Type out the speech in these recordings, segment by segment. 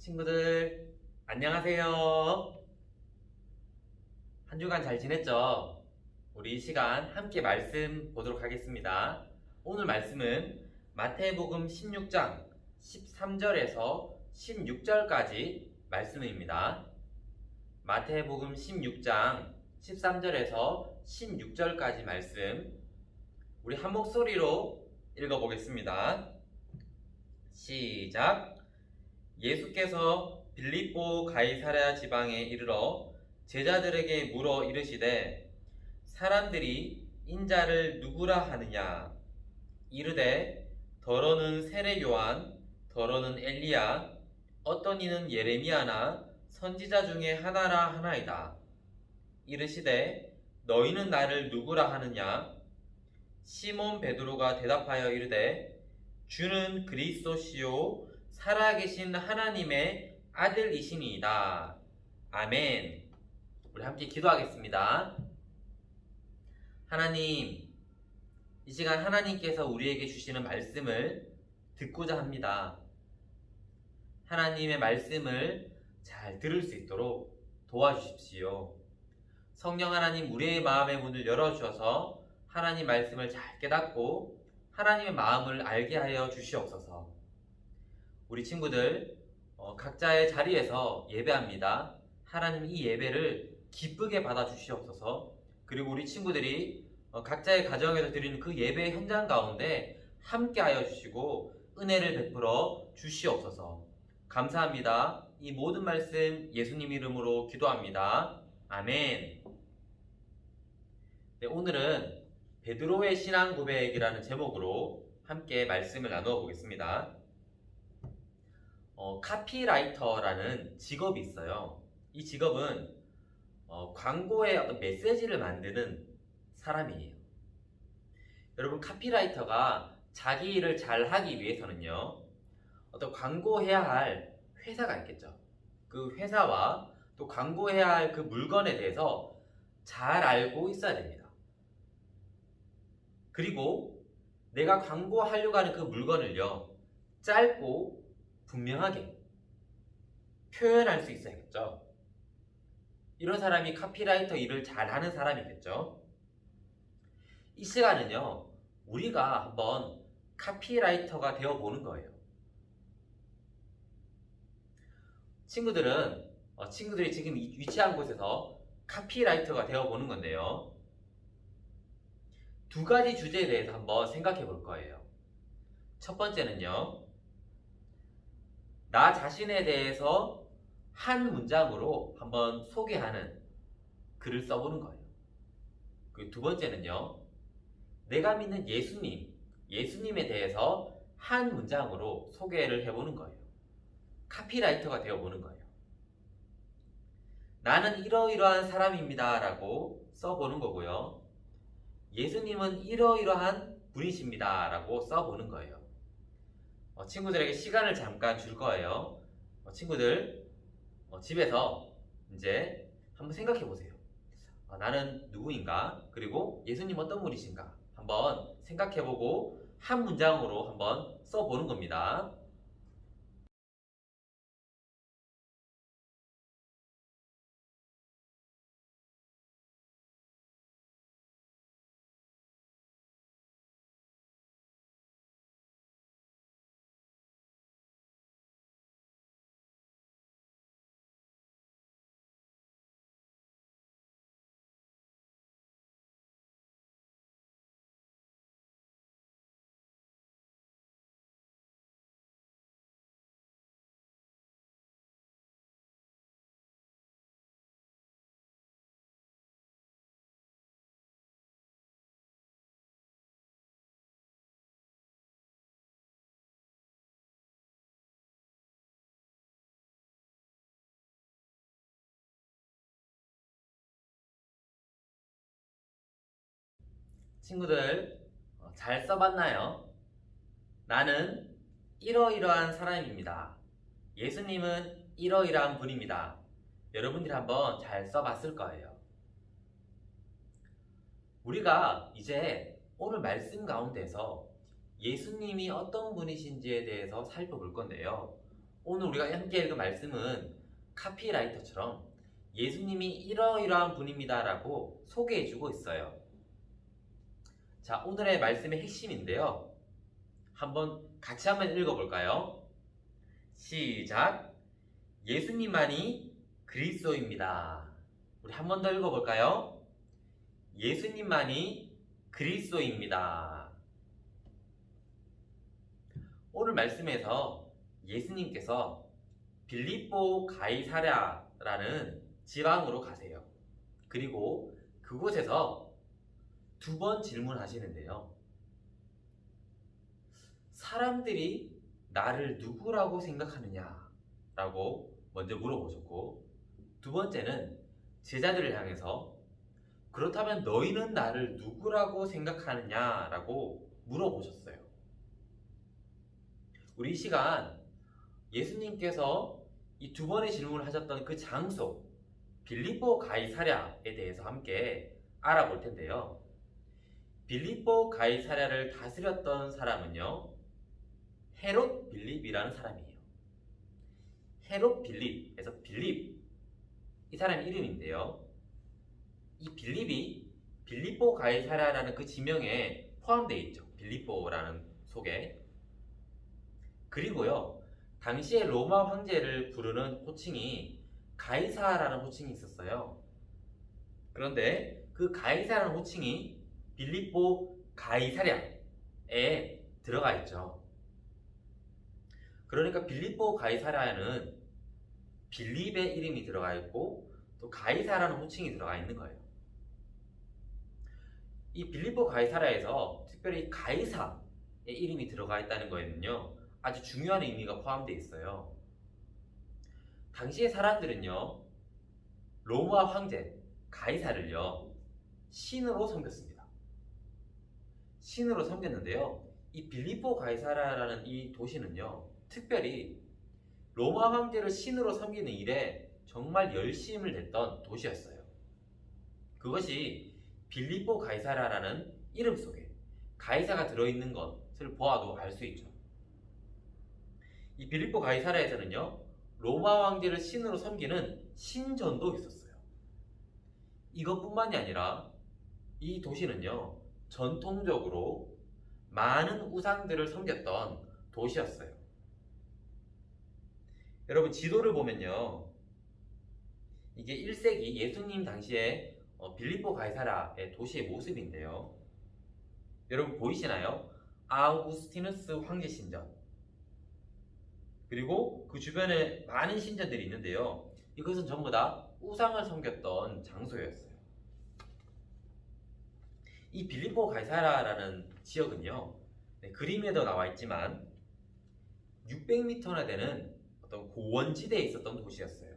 친구들, 안녕하세요. 한 주간 잘 지냈죠? 우리 이 시간 함께 말씀 보도록 하겠습니다. 오늘 말씀은 마태복음 16장 13절에서 16절까지 말씀입니다. 마태복음 16장 13절에서 16절까지 말씀, 우리 한 목소리로 읽어보겠습니다. 시작! 예수께서 빌립보 가이사랴 지방에 이르러 제자들에게 물어 이르시되 사람들이 인자를 누구라 하느냐? 이르되 더러는 세례 요한, 더러는 엘리야, 어떤 이는 예레미야나 선지자 중에 하나라 하나이다. 이르시되 너희는 나를 누구라 하느냐? 시몬 베드로가 대답하여 이르되 주는 그리스도시요 살아계신 하나님의 아들이시니이다. 아멘. 우리 함께 기도하겠습니다. 하나님, 이 시간 하나님께서 우리에게 주시는 말씀을 듣고자 합니다. 하나님의 말씀을 잘 들을 수 있도록 도와주십시오. 성령 하나님, 우리의 마음의 문을 열어주셔서 하나님 말씀을 잘 깨닫고 하나님의 마음을 알게 하여 주시옵소서. 우리 친구들 각자의 자리에서 예배합니다. 하나님 이 예배를 기쁘게 받아 주시옵소서. 그리고 우리 친구들이 각자의 가정에서 드리는 그 예배 현장 가운데 함께하여 주시고 은혜를 베풀어 주시옵소서. 감사합니다. 이 모든 말씀 예수님 이름으로 기도합니다. 아멘. 네, 오늘은 베드로의 신앙 고백이라는 제목으로 함께 말씀을 나누어 보겠습니다. 카피라이터라는 직업이 있어요. 이 직업은 광고의 어떤 메시지를 만드는 사람이에요. 여러분, 카피라이터가 자기 일을 잘 하기 위해서는요, 어떤 광고해야 할 회사가 있겠죠. 그 회사와 또 광고해야 할 그 물건에 대해서 잘 알고 있어야 됩니다. 그리고 내가 광고하려고 하는 그 물건을요, 짧고 분명하게 표현할 수 있어야겠죠. 이런 사람이 카피라이터 일을 잘하는 사람이겠죠. 이 시간은요, 우리가 한번 카피라이터가 되어보는 거예요. 친구들이 지금 위치한 곳에서 카피라이터가 되어보는 건데요. 두 가지 주제에 대해서 한번 생각해 볼 거예요. 첫 번째는요, 나 자신에 대해서 한 문장으로 한번 소개하는 글을 써보는 거예요. 그리고 두 번째는요, 내가 믿는 예수님에 대해서 한 문장으로 소개를 해보는 거예요. 카피라이터가 되어보는 거예요. 나는 이러이러한 사람입니다 라고 써보는 거고요. 예수님은 이러이러한 분이십니다 라고 써보는 거예요. 친구들에게 시간을 잠깐 줄 거예요. 친구들 집에서 이제 한번 생각해 보세요. 나는 누구인가? 그리고 예수님 어떤 분이신가? 한번 생각해 보고 한 문장으로 한번 써보는 겁니다. 친구들 잘 써봤나요? 나는 이러이러한 사람입니다. 예수님은 이러이러한 분입니다. 여러분들이 한번 잘 써봤을 거예요. 우리가 이제 오늘 말씀 가운데서 예수님이 어떤 분이신지에 대해서 살펴볼 건데요. 오늘 우리가 함께 읽은 말씀은 카피라이터처럼 예수님이 이러이러한 분입니다라고 소개해주고 있어요. 자, 오늘의 말씀의 핵심인데요. 같이 한번 읽어볼까요? 시작! 예수님만이 그리스도입니다. 우리 한 번 더 읽어볼까요? 예수님만이 그리스도입니다. 오늘 말씀에서 예수님께서 빌립보 가이사랴라는 지방으로 가세요. 그리고 그곳에서 2번 질문하시는데요. 사람들이 나를 누구라고 생각하느냐? 라고 먼저 물어보셨고, 2번째는 제자들을 향해서 그렇다면 너희는 나를 누구라고 생각하느냐? 라고 물어보셨어요. 우리 이 시간 예수님께서 이 2번의 질문을 하셨던 그 장소, 빌립보 가이사랴에 대해서 함께 알아볼 텐데요. 빌립보 가이사랴를 다스렸던 사람은요, 헤롯 빌립이라는 사람이에요. 헤롯 빌립에서 빌립, 이 사람 이름인데요. 이 빌립이 빌립보 가이사랴라는 그 지명에 포함되어 있죠. 빌립보라는 속에. 그리고요, 당시에 로마 황제를 부르는 호칭이 가이사라는 호칭이 있었어요. 그런데 그 가이사라는 호칭이 빌립보 가이사랴에 들어가 있죠. 그러니까 빌립보 가이사랴에는 빌립의 이름이 들어가 있고 또 가이사라는 호칭이 들어가 있는 거예요. 이 빌립보 가이사랴에서 특별히 가이사의 이름이 들어가 있다는 거에는요, 아주 중요한 의미가 포함되어 있어요. 당시의 사람들은요, 로마 황제 가이사를요, 신으로 섬겼습니다. 신으로 섬겼는데요, 이 빌립보 가이사라라는 이 도시는요, 특별히 로마 황제를 신으로 섬기는 일에 정말 열심을 냈던 도시였어요. 그것이 빌립보 가이사라라는 이름 속에 가이사가 들어있는 것을 보아도 알 수 있죠. 이 빌립보 가이사라에서는요, 로마 황제를 신으로 섬기는 신전도 있었어요. 이것뿐만이 아니라 이 도시는요, 전통적으로 많은 우상들을 섬겼던 도시였어요. 여러분, 지도를 보면요, 이게 1세기 예수님 당시에 빌립보 가이사라의 도시의 모습인데요. 여러분 보이시나요? 아우구스티누스 황제 신전, 그리고 그 주변에 많은 신전들이 있는데요. 이것은 전부 다 우상을 섬겼던 장소였어요. 이 빌립보 가이사라라는 지역은요, 그림에도 나와 있지만 600m나 되는 어떤 고원지대에 있었던 도시였어요.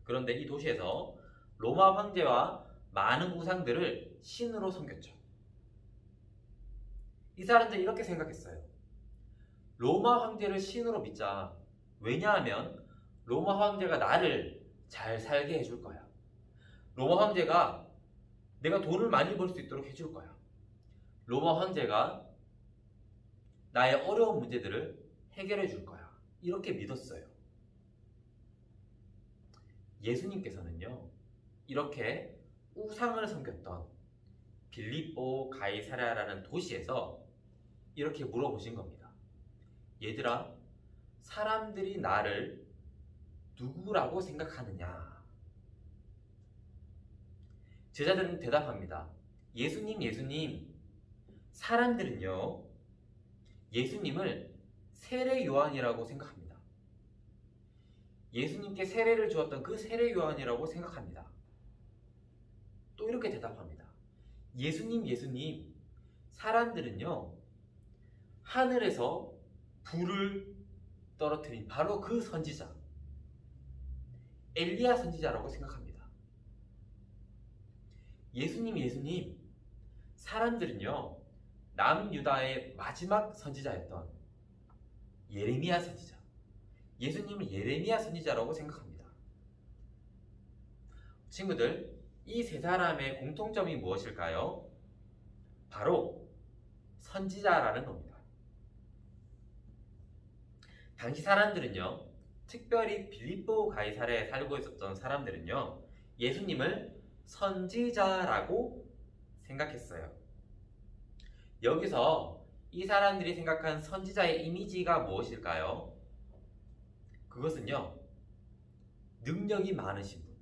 그런데 이 도시에서 로마 황제와 많은 우상들을 신으로 섬겼죠. 이 사람들이 이렇게 생각했어요. 로마 황제를 신으로 믿자. 왜냐하면 로마 황제가 나를 잘 살게 해줄 거야. 로마 황제가 내가 돈을 많이 벌 수 있도록 해줄 거야. 로마 황제가 나의 어려운 문제들을 해결해 줄 거야. 이렇게 믿었어요. 예수님께서는요, 이렇게 우상을 섬겼던 빌립보 가이사랴라는 도시에서 이렇게 물어보신 겁니다. 얘들아, 사람들이 나를 누구라고 생각하느냐? 제자들은 대답합니다. 예수님, 사람들은요, 예수님을 세례 요한이라고 생각합니다. 예수님께 세례를 주었던 그 세례 요한이라고 생각합니다. 또 이렇게 대답합니다. 예수님, 사람들은요, 하늘에서 불을 떨어뜨린 바로 그 선지자, 엘리야 선지자라고 생각합니다. 예수님, 사람들은요, 남유다의 마지막 선지자였던 예레미야 선지자, 예수님을 예레미야 선지자라고 생각합니다. 친구들, 이 세 사람의 공통점이 무엇일까요? 바로 선지자라는 겁니다. 당시 사람들은요, 특별히 빌립보 가이사랴에 살고 있었던 사람들은요, 예수님을 선지자라고 생각했어요. 여기서 이 사람들이 생각한 선지자의 이미지가 무엇일까요? 그것은요, 능력이 많으신 분,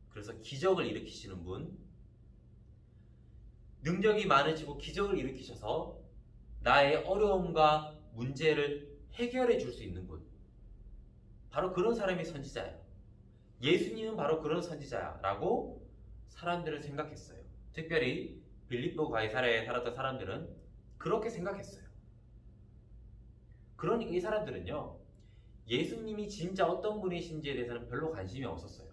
그래서 기적을 일으키시는 분, 능력이 많으시고 기적을 일으키셔서 나의 어려움과 문제를 해결해 줄 수 있는 분, 바로 그런 사람이 선지자예요. 예수님은 바로 그런 선지자라고 사람들은 생각했어요. 특별히 빌립보 가이사랴에 살았던 사람들은 그렇게 생각했어요. 그러니까 이 사람들은요, 예수님이 진짜 어떤 분이신지에 대해서는 별로 관심이 없었어요.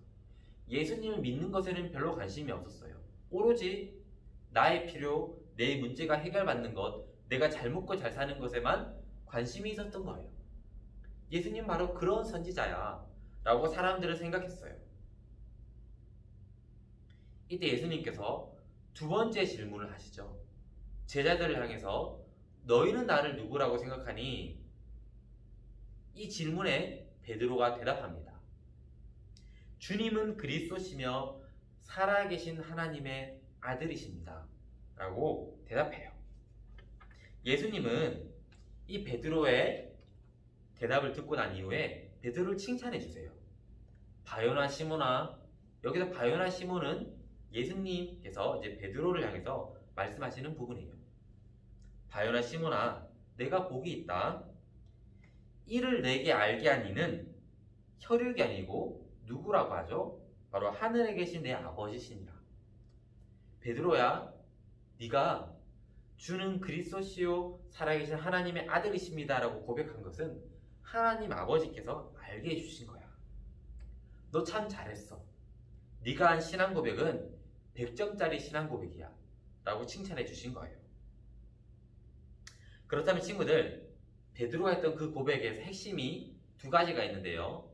예수님을 믿는 것에는 별로 관심이 없었어요. 오로지 나의 필요, 내 문제가 해결받는 것, 내가 잘 먹고 잘 사는 것에만 관심이 있었던 거예요. 예수님 바로 그런 선지자야 라고 사람들은 생각했어요. 이때 예수님께서 두 번째 질문을 하시죠. 제자들을 향해서 너희는 나를 누구라고 생각하니? 이 질문에 베드로가 대답합니다. 주님은 그리스도시며 살아계신 하나님의 아들이십니다 라고 대답해요. 예수님은 이 베드로의 대답을 듣고 난 이후에 베드로를 칭찬해 주세요. 바요나 시몬아, 여기서 바요나 시몬은 예수님께서 이제 베드로를 향해서 말씀하시는 부분이에요. 바요나 시몬아, 내가 복이 있다. 이를 내게 알게 한 이는 혈육이 아니고 누구라고 하죠? 바로 하늘에 계신 내 아버지시니라. 베드로야, 네가 주는 그리스도시요 살아계신 하나님의 아들이십니다 라고 고백한 것은 하나님 아버지께서 알게 해주신 거야. 너 참 잘했어. 네가 한 신앙 고백은 100점짜리 신앙 고백이야 라고 칭찬해 주신 거예요. 그렇다면 친구들, 베드로가 했던 그 고백에서 핵심이 두 가지가 있는데요.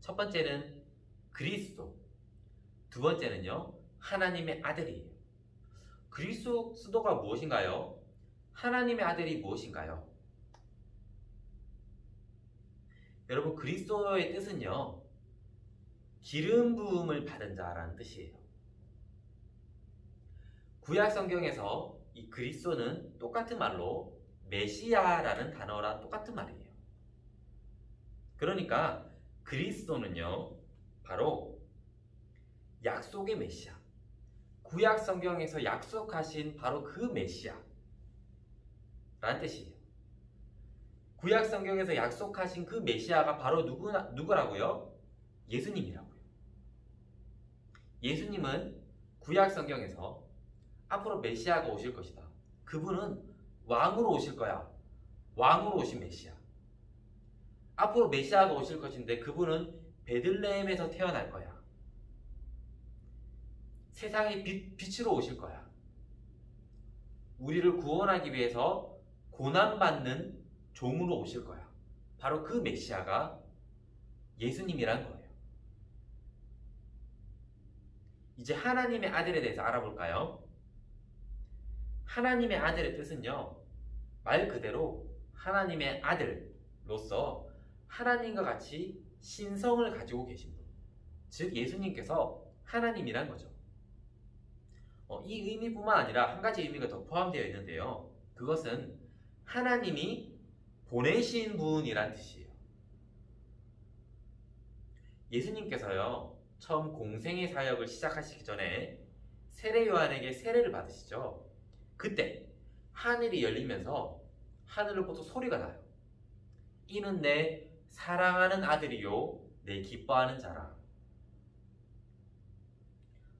첫 번째는 그리스도, 두 번째는요 하나님의 아들이에요. 그리스도가 무엇인가요? 하나님의 아들이 무엇인가요? 여러분, 그리스도의 뜻은요 기름 부음을 받은 자라는 뜻이에요. 구약 성경에서 이 그리스도는 똑같은 말로 메시아라는 단어랑 똑같은 말이에요. 그러니까 그리스도는요 바로 약속의 메시아, 구약 성경에서 약속하신 바로 그 메시아라는 뜻이에요. 구약 성경에서 약속하신 그 메시아가 바로 누구라고요? 예수님이라고요. 예수님은 구약 성경에서 앞으로 메시아가 오실 것이다. 그분은 왕으로 오실 거야. 왕으로 오신 메시아. 앞으로 메시아가 오실 것인데 그분은 베들레헴에서 태어날 거야. 세상의 빛으로 오실 거야. 우리를 구원하기 위해서 고난받는 종으로 오실 거야. 바로 그 메시아가 예수님이란 거예요. 이제 하나님의 아들에 대해서 알아볼까요? 하나님의 아들의 뜻은요, 말 그대로 하나님의 아들로서 하나님과 같이 신성을 가지고 계신 분, 즉 예수님께서 하나님이란 거죠. 이 의미뿐만 아니라 한 가지 의미가 더 포함되어 있는데요. 그것은 하나님이 보내신 분이란 뜻이에요. 예수님께서요, 처음 공생의 사역을 시작하시기 전에 세례 요한에게 세례를 받으시죠. 그때 하늘이 열리면서 하늘로부터 소리가 나요. 이는 내 사랑하는 아들이요 내 기뻐하는 자라.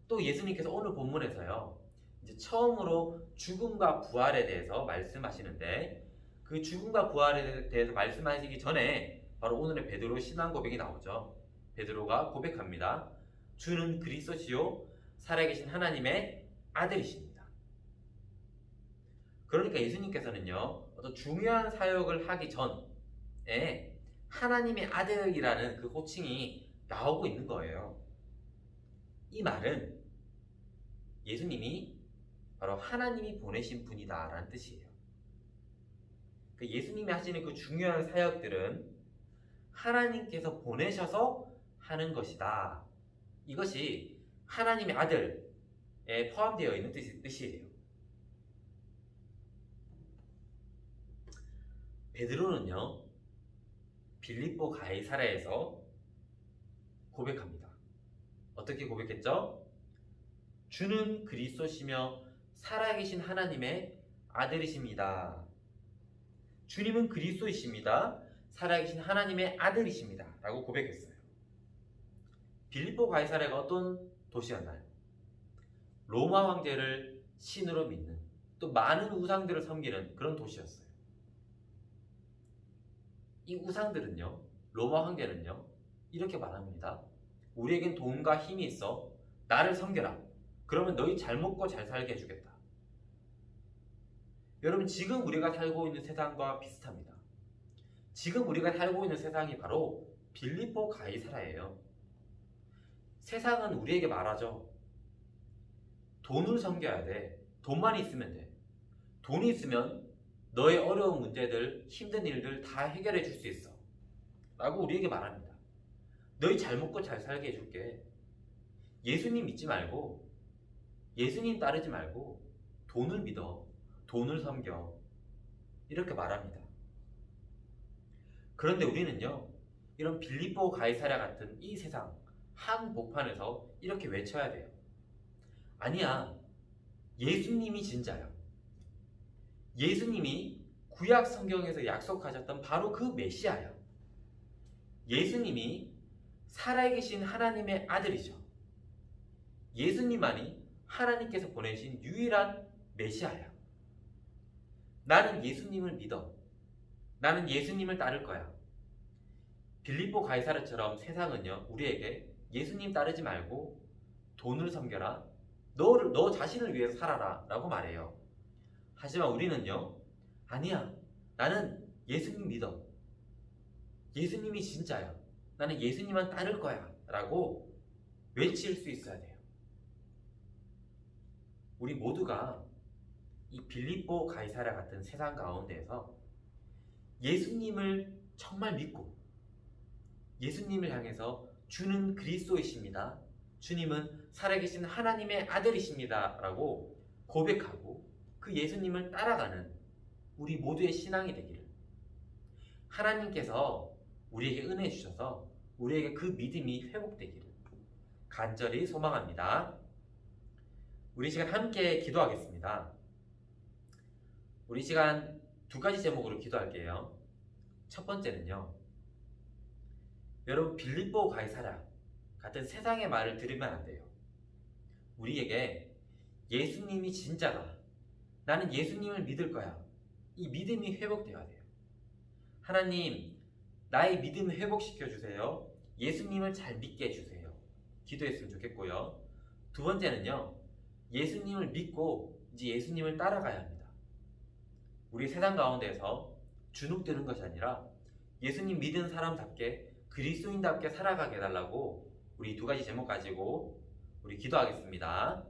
또 예수님께서 오늘 본문에서요 이제 처음으로 죽음과 부활에 대해서 말씀하시는데, 그 죽음과 부활에 대해서 말씀하시기 전에 바로 오늘의 베드로 신앙 고백이 나오죠. 베드로가 고백합니다. 주는 그리스도시요 살아계신 하나님의 아들이십니다. 그러니까 예수님께서는요 어떤 중요한 사역을 하기 전에 하나님의 아들이라는 그 호칭이 나오고 있는 거예요. 이 말은 예수님이 바로 하나님이 보내신 분이다 라는 뜻이에요. 예수님이 하시는 그 중요한 사역들은 하나님께서 보내셔서 하는 것이다. 이것이 하나님의 아들에 포함되어 있는 뜻이에요. 베드로는요, 빌립보 가이사랴에서 고백합니다. 어떻게 고백했죠? 주는 그리스도시며 살아계신 하나님의 아들이십니다. 주님은 그리스도이십니다. 살아계신 하나님의 아들이십니다. 라고 고백했어요. 빌립보 가이사랴가 어떤 도시였나요? 로마 황제를 신으로 믿는, 또 많은 우상들을 섬기는 그런 도시였어요. 이 우상들은요, 로마 황제는요, 이렇게 말합니다. 우리에겐 돈과 힘이 있어. 나를 섬겨라. 그러면 너희 잘 먹고 잘 살게 해주겠다. 여러분, 지금 우리가 살고 있는 세상과 비슷합니다. 지금 우리가 살고 있는 세상이 바로 빌립보 가이사랴예요. 세상은 우리에게 말하죠. 돈을 섬겨야 돼. 돈만 있으면 돼. 돈이 있으면 너의 어려운 문제들, 힘든 일들 다 해결해 줄 수 있어. 라고 우리에게 말합니다. 너희 잘 먹고 잘 살게 해줄게. 예수님 믿지 말고, 예수님 따르지 말고 돈을 믿어. 돈을 섬겨. 이렇게 말합니다. 그런데 우리는요, 이런 빌립보 가이사랴 같은 이 세상 한복판에서 이렇게 외쳐야 돼요. 아니야, 예수님이 진짜야. 예수님이 구약 성경에서 약속하셨던 바로 그 메시아야. 예수님이 살아계신 하나님의 아들이죠. 예수님만이 하나님께서 보내신 유일한 메시아야. 나는 예수님을 믿어. 나는 예수님을 따를 거야. 빌립보 가이사랴처럼 세상은요, 우리에게 예수님 따르지 말고 돈을 섬겨라. 너 자신을 위해서 살아라. 라고 말해요. 하지만 우리는요, 아니야. 나는 예수님 믿어. 예수님이 진짜야. 나는 예수님만 따를 거야. 라고 외칠 수 있어야 돼요. 우리 모두가 이 빌립보 가이사랴 같은 세상 가운데에서 예수님을 정말 믿고 예수님을 향해서 주는 그리스도이십니다. 주님은 살아계신 하나님의 아들이십니다. 라고 고백하고 그 예수님을 따라가는 우리 모두의 신앙이 되기를 하나님께서 우리에게 은혜 주셔서 우리에게 그 믿음이 회복되기를 간절히 소망합니다. 우리 시간 함께 기도하겠습니다. 우리 시간 두 가지 제목으로 기도할게요. 첫 번째는요, 여러분 빌립보 가이사랴 같은 세상의 말을 들으면 안 돼요. 우리에게 예수님이 진짜다. 나는 예수님을 믿을 거야. 이 믿음이 회복되어야 돼요. 하나님, 나의 믿음을 회복시켜 주세요. 예수님을 잘 믿게 해주세요. 기도했으면 좋겠고요. 두 번째는요, 예수님을 믿고 이제 예수님을 따라가야 합니다. 우리 세상 가운데서 주눅드는 것이 아니라 예수님 믿은 사람답게 그리스도인답게 살아가게 해달라고 우리 두 가지 제목 가지고 우리 기도하겠습니다.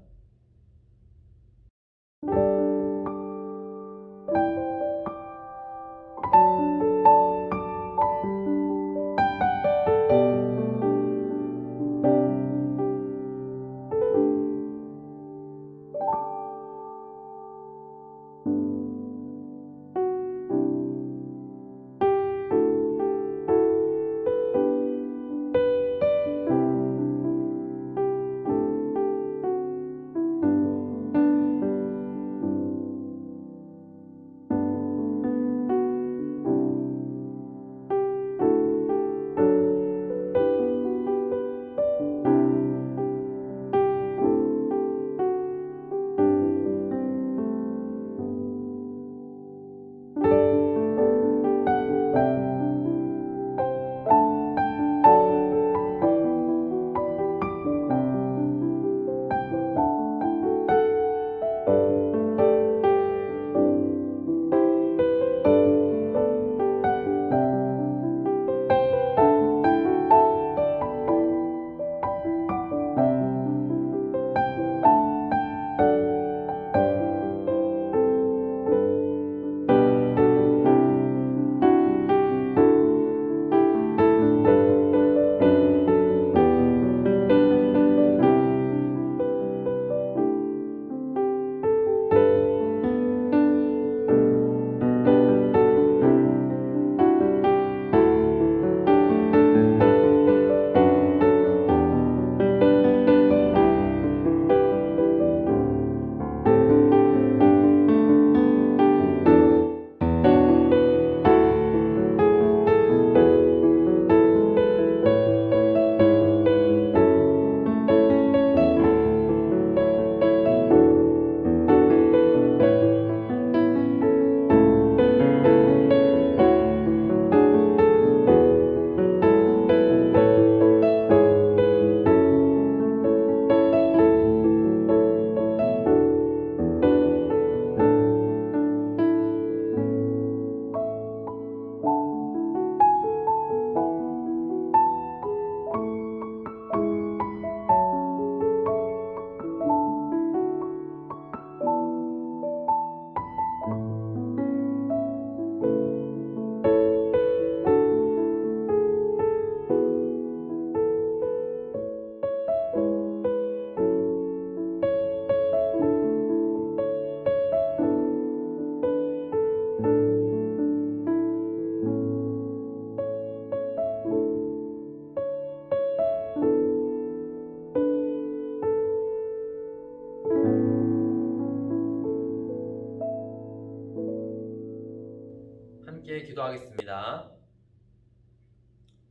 함께 기도하겠습니다.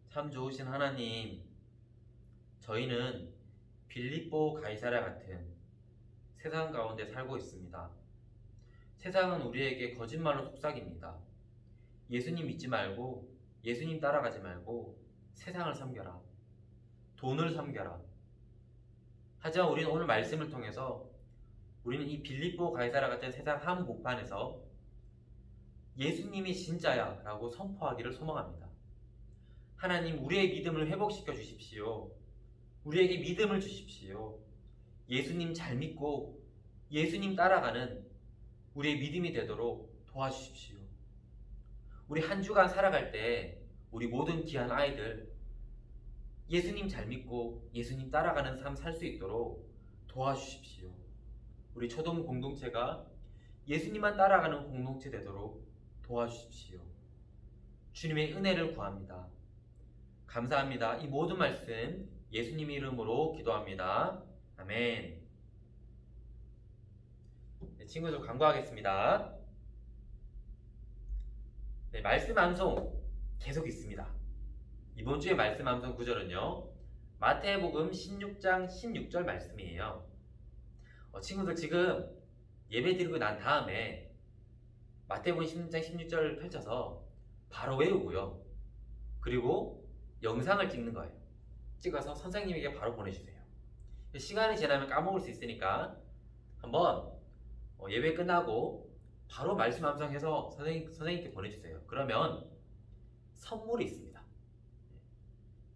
참 좋으신 하나님, 저희는 빌립보 가이사랴 같은 세상 가운데 살고 있습니다. 세상은 우리에게 거짓말로 속삭입니다. 예수님 믿지 말고, 예수님 따라가지 말고 세상을 섬겨라. 돈을 섬겨라. 하지만 우리는 오늘 말씀을 통해서 우리는 이 빌립보 가이사랴 같은 세상 한복판에서 예수님이 진짜야 라고 선포하기를 소망합니다. 하나님, 우리의 믿음을 회복시켜 주십시오. 우리에게 믿음을 주십시오. 예수님 잘 믿고 예수님 따라가는 우리의 믿음이 되도록 도와주십시오. 우리 한 주간 살아갈 때 우리 모든 귀한 아이들 예수님 잘 믿고 예수님 따라가는 삶 살 수 있도록 도와주십시오. 우리 초동 공동체가 예수님만 따라가는 공동체 되도록 도와주십시오. 주님의 은혜를 구합니다. 감사합니다. 이 모든 말씀 예수님 이름으로 기도합니다. 아멘. 네, 친구들 간구하겠습니다. 네, 말씀 암송 계속 있습니다. 이번 주에 말씀 암송 구절은요, 마태복음 16장 16절 말씀이에요. 친구들 지금 예배 드리고 난 다음에 마태복음 16장 16절을 펼쳐서 바로 외우고요. 그리고 영상을 찍는 거예요. 찍어서 선생님에게 바로 보내주세요. 시간이 지나면 까먹을 수 있으니까 한번 예배 끝나고 바로 말씀 암송해서 선생님께 보내주세요. 그러면 선물이 있습니다.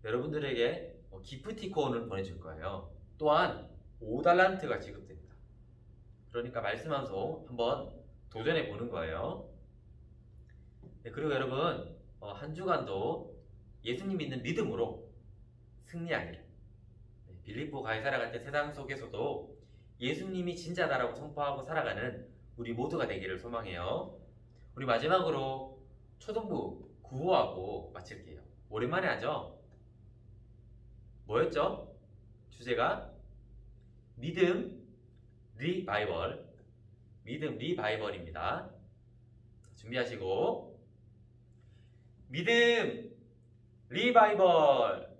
여러분들에게 기프티콘을 보내줄 거예요. 또한 5달란트가 지급됩니다. 그러니까 말씀 암송 한번 도전해 보는 거예요. 네, 그리고 여러분 한 주간도 예수님 믿는 믿음으로 승리하기를, 빌립보 가이사랴 같은 세상 속에서도 예수님이 진짜다라고 선포하고 살아가는 우리 모두가 되기를 소망해요. 우리 마지막으로 초등부 구호하고 마칠게요. 오랜만에 하죠? 뭐였죠? 주제가 믿음 리바이벌입니다. 준비하시고 믿음 리바이벌